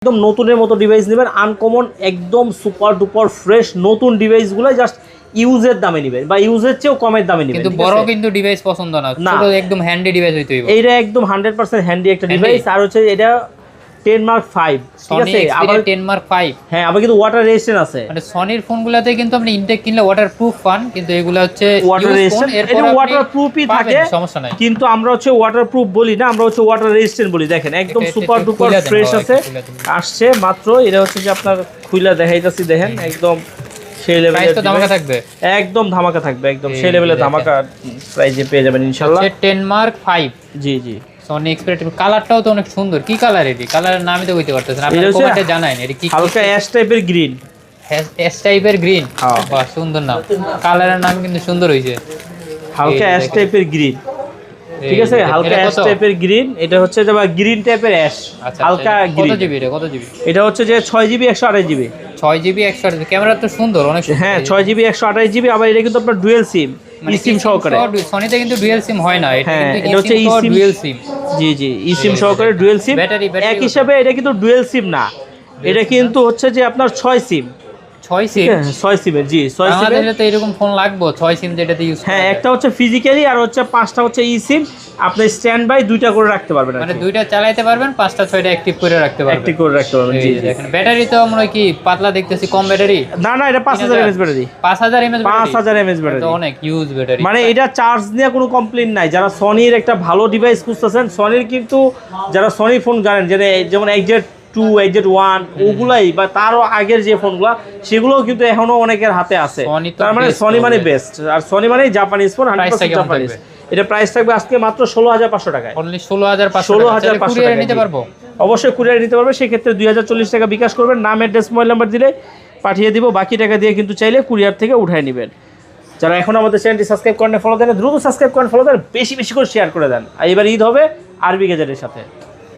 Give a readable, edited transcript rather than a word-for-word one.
একদম নতুনের মতো ডিভাইস নেবেন, আনকমন একদম সুপার ডুপার ফ্রেশ নতুন ডিভাইসগুলো জাস্ট ইউজের দামে নেবেন বা ইউজের চেয়েও কমের দামে নেবেন। কিন্তু বড় কিন্তু ডিভাইস পছন্দ না, ছোট একদম হ্যান্ডি ডিভাইস হইতে হইবে। এইটা একদম 100% হ্যান্ডি একটা ডিভাইস। আর হচ্ছে এটা 10 Mark 5, ঠিক আছে? আবার 10 Mark 5, হ্যাঁ, আবার কিন্তু ওয়াটার রেজিস্ট্যান্ট আছে। মানে সনির ফোনগুলোতে কিন্তু আপনি ইনটেক কিনলে ওয়াটারপ্রুফ পান, কিন্তু এগুলো হচ্ছে ওয়াটার রেজিস্ট্যান্ট, এটা ওয়াটারপ্রুফই থাকে, সমস্যা নাই। কিন্তু আমরা হচ্ছে ওয়াটারপ্রুফ বলি না, আমরা হচ্ছে ওয়াটার রেজিস্ট্যান্ট বলি। দেখেন একদম সুপার ডুপার ফ্রেশ আছে, আসছে মাত্র। এটা হচ্ছে যে আপনার খুইলা দেখাইতাছি, দেখেন একদম সেই লেভেলের ধামাকা থাকবে, একদম ধামাকা থাকবে, একদম সেই লেভেলের ধামাকা প্রাইজে পেয়ে যাবেন ইনশাআল্লাহ। 10 Mark 5, জি জি। Sony experiment. কালারটাও তো অনেক সুন্দর। কি কালার এটি? কালারের নামই তো কইতে পারতেছেন আপনি, কমেন্টে জানান এটি কি। হালকা অ্যাশ টাইপের গ্রিন, অ্যাশ টাইপের গ্রিন। বাহ, সুন্দর নাম, কালারের নাম কিন্তু সুন্দর হইছে। হালকা অ্যাশ টাইপের গ্রিন, ঠিক আছে? হালকা অ্যাশ টাইপের গ্রিন, এটা হচ্ছে যে গ্রিন টাইপের অ্যাশ, হালকা গ্রিন। কত জিবি এটা? কত জিবি এটা? হচ্ছে যে 6GB 128GB। 6GB 128GB। Camera তো সুন্দর অনেক। হ্যাঁ, 6GB 128GB। আবার এটা কিন্তু আপনার ডুয়াল সিম, সিম সহকারে। সনিতে কিন্তু ডুয়াল সিম হয় না, এটা কিন্তু এটা হচ্ছে সিম ডুয়াল সিম। জি জি, সিম সহকারে ডুয়াল সিম। এক হিসাবে এটা কিন্তু ডুয়াল সিম না, এটা কিন্তু হচ্ছে যে আপনার 6 সিম। 6 সিম? 6 সিমের, জি 6 সিমের। আমাদের তো এরকম ফোন লাগবে 6 সিম যেটাতে ইউজ। হ্যাঁ, একটা হচ্ছে ফিজিক্যালি আর হচ্ছে 5টা হচ্ছে ই সিম। আপনি স্ট্যান্ড বাই 2টা করে রাখতে পারবেন, মানে 2টা চালাতে পারবেন, 5টা 6টা অ্যাক্টিভ করে রাখতে পারবেন। অ্যাক্টিভ করে রাখতে পারবেন, জি। দেখেন ব্যাটারি তো আমরা কি পাতলা দেখতেছি, কম ব্যাটারি। না না, এটা 5000 mAh battery. 5000 mAh? 5000 mAh battery তো অনেক ইউজ ব্যাটারি। মানে এটা চার্জ নিয়ে কোনো কমপ্লেইন নাই। যারা সনির একটা ভালো ডিভাইস খুঁজতেছেন, সনির কিন্তু যারা সনি ফোন জানেন, যেমন XZ2, XZ1 ওগুলাই বা তারও আগের যে ফোনগুলো, সেগুলোও কিন্তু এখনো অনেকের হাতে আছে। তার মানে সনি মানে বেস্ট, আর সনি মানে জাপানিজ ফোন, 100% জাপানিজ। এটা প্রাইস থাকবে আজকে মাত্র 16500 টাকায়। অনলি 16500 টাকা নিতে পারবো? অবশ্যই কুরিয়ারে নিতে পারবে। সেক্ষেত্রে 2040 টাকা বিকাশ করবেন, নাম অ্যাড্রেস মোবাইল নাম্বার দিলে পাঠিয়ে দিব। বাকি টাকা দিয়ে কিন্তু চাইলে কুরিয়ার থেকে উঠায় নেবেন। যারা এখন আমাদের চ্যানেলটি সাবস্ক্রাইব করেন, ফলো দেন, দ্রুত সাবস্ক্রাইব করেন, ফলো দেন, বেশি বেশি করে শেয়ার করে দেন। আর এবার ঈদ হবে আরবি গ্যাজেটের সাথে।